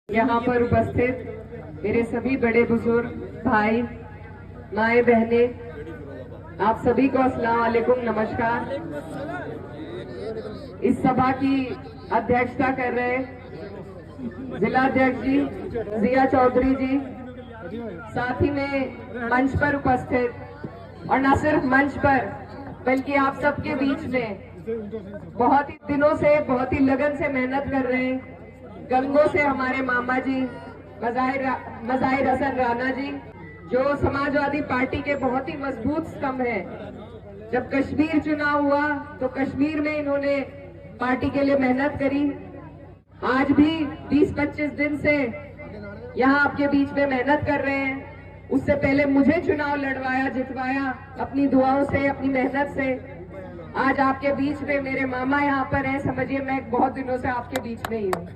यहाँ पर उपस्थित मेरे सभी बड़े बुजुर्ग भाई माए बहने, आप सभी को अस्सलाम वालेकुम, नमस्कार। इस सभा की अध्यक्षता कर रहे जिला अध्यक्ष जी जिया चौधरी जी, साथ ही में मंच पर उपस्थित और न सिर्फ मंच पर बल्कि आप सबके बीच में बहुत ही दिनों से बहुत ही लगन से मेहनत कर रहे हैं गंगों से हमारे मामा जी मज़ाहिर हसन राणा जी, जो समाजवादी पार्टी के बहुत ही मजबूत स्तंभ है। जब कश्मीर चुनाव हुआ तो कश्मीर में इन्होंने पार्टी के लिए मेहनत करी। आज भी 20-25 दिन से यहाँ आपके बीच में मेहनत कर रहे हैं। उससे पहले मुझे चुनाव लड़वाया, जितवाया अपनी दुआओं से, अपनी मेहनत से। आज आपके बीच में मेरे मामा यहाँ पर हैं। समझिए मैं बहुत दिनों से आपके बीच में ही हूँ।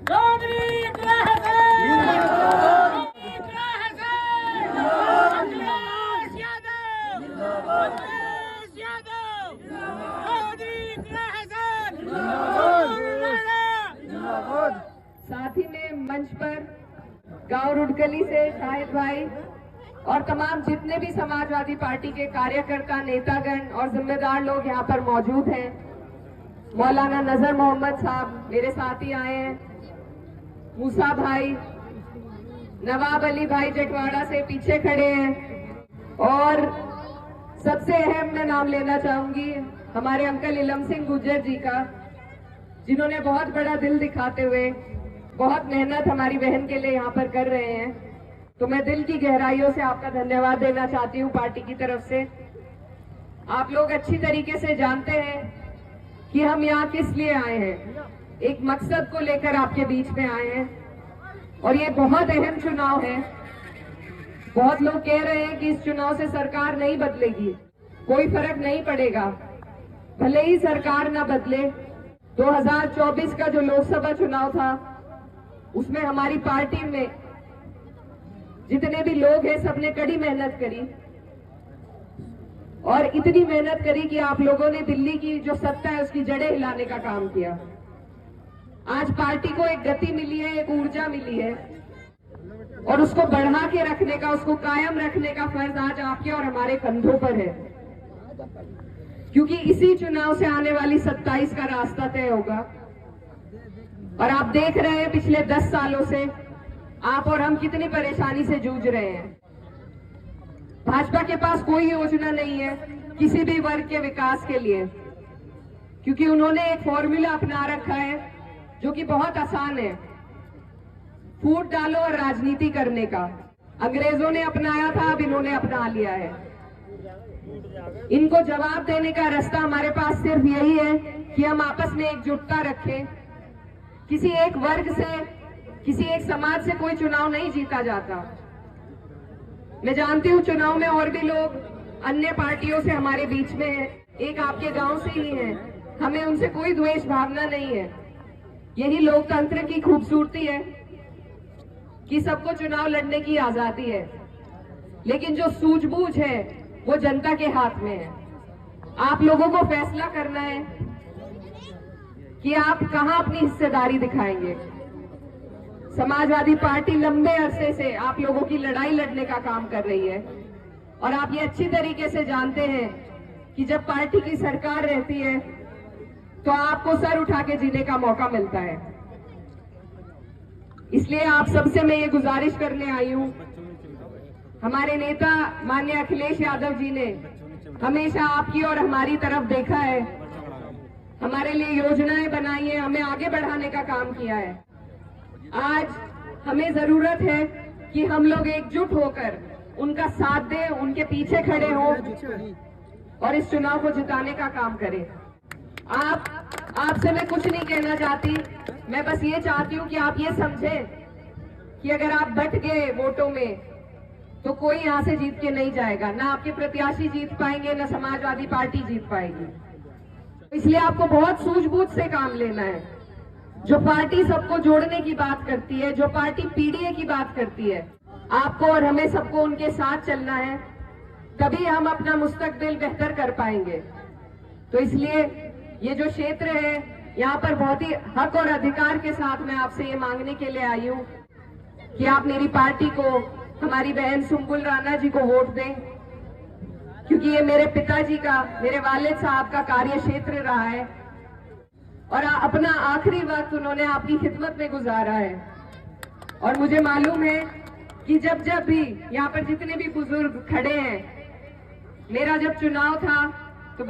साथ ही में मंच पर गांव रुडकली से शाहिद भाई और तमाम जितने भी समाजवादी पार्टी के कार्यकर्ता, नेतागण और जिम्मेदार लोग यहाँ पर मौजूद हैं। मौलाना नजर मोहम्मद साहब मेरे साथ ही आए हैं, मूसा भाई, नवाब अली भाई जटवाड़ा से पीछे खड़े हैं, और सबसे अहम मैं नाम लेना चाहूंगी हमारे अंकल इलम सिंह गुर्जर जी का, जिन्होंने बहुत बड़ा दिल दिखाते हुए बहुत मेहनत हमारी बहन के लिए यहाँ पर कर रहे हैं। तो मैं दिल की गहराइयों से आपका धन्यवाद देना चाहती हूँ पार्टी की तरफ से। आप लोग अच्छी तरीके से जानते हैं कि हम यहाँ किस लिए आए हैं। एक मकसद को लेकर आपके बीच में आए हैं और ये बहुत अहम चुनाव है। बहुत लोग कह रहे हैं कि इस चुनाव से सरकार नहीं बदलेगी, कोई फर्क नहीं पड़ेगा। भले ही सरकार ना बदले, 2024 का जो लोकसभा चुनाव था उसमें हमारी पार्टी में जितने भी लोग हैं सबने कड़ी मेहनत करी, और इतनी मेहनत करी कि आप लोगों ने दिल्ली की जो सत्ता है उसकी जड़ें हिलाने का काम किया। आज पार्टी को एक गति मिली है, एक ऊर्जा मिली है, और उसको बढ़ा के रखने का, उसको कायम रखने का फर्ज आज आपके और हमारे कंधों पर है। क्योंकि इसी चुनाव से आने वाली 27 का रास्ता तय होगा। और आप देख रहे हैं पिछले 10 सालों से आप और हम कितनी परेशानी से जूझ रहे हैं। भाजपा के पास कोई योजना नहीं है किसी भी वर्ग के विकास के लिए, क्योंकि उन्होंने एक फॉर्मूला अपना रखा है जो कि बहुत आसान है, फूट डालो और राजनीति करने का। अंग्रेजों ने अपनाया था, अब इन्होंने अपना लिया है। इनको जवाब देने का रास्ता हमारे पास सिर्फ यही है कि हम आपस में एकजुटता रखें। किसी एक वर्ग से, किसी एक समाज से कोई चुनाव नहीं जीता जाता। मैं जानती हूँ चुनाव में और भी लोग अन्य पार्टियों से हमारे बीच में हैं, एक आपके गांव से ही हैं। हमें उनसे कोई द्वेष भावना नहीं है। यही लोकतंत्र की खूबसूरती है कि सबको चुनाव लड़ने की आजादी है, लेकिन जो सूझबूझ है वो जनता के हाथ में है। आप लोगों को फैसला करना है कि आप कहां अपनी हिस्सेदारी दिखाएंगे। समाजवादी पार्टी लंबे अरसे से आप लोगों की लड़ाई लड़ने का काम कर रही है, और आप ये अच्छी तरीके से जानते हैं कि जब पार्टी की सरकार रहती है तो आपको सर उठा के जीने का मौका मिलता है। इसलिए आप सबसे मैं ये गुजारिश करने आई हूं। हमारे नेता माननीय अखिलेश यादव जी ने हमेशा आपकी और हमारी तरफ देखा है, हमारे लिए योजनाएं बनाई है, हमें आगे बढ़ाने का काम किया है। आज हमें जरूरत है कि हम लोग एकजुट होकर उनका साथ दें, उनके पीछे खड़े हों और इस चुनाव को जिताने का काम करें। आपसे मैं कुछ नहीं कहना चाहती, मैं बस ये चाहती हूँ कि आप ये समझें कि अगर आप बट गए वोटों में तो कोई यहाँ से जीत के नहीं जाएगा। ना आपके प्रत्याशी जीत पाएंगे, ना समाजवादी पार्टी जीत पाएगी। इसलिए आपको बहुत सूझबूझ से काम लेना है। जो पार्टी सबको जोड़ने की बात करती है, जो पार्टी पीडीए की बात करती है, आपको और हमें सबको उनके साथ चलना है, तभी हम अपना मुस्तकबिल बेहतर कर पाएंगे। तो इसलिए ये जो क्षेत्र है यहाँ पर बहुत ही हक और अधिकार के साथ मैं आपसे ये मांगने के लिए आई हूँ कि आप मेरी पार्टी को, हमारी बहन सुम्बुल राणा जी को वोट दें, क्योंकि ये मेरे पिताजी का, मेरे वालिद साहब का कार्य क्षेत्र रहा है और अपना आखिरी वक्त उन्होंने आपकी खिदमत में गुजारा है। और मुझे मालूम है कि जब जब भी यहाँ पर जितने भी बुजुर्ग खड़े हैं, मेरा जब चुनाव था तो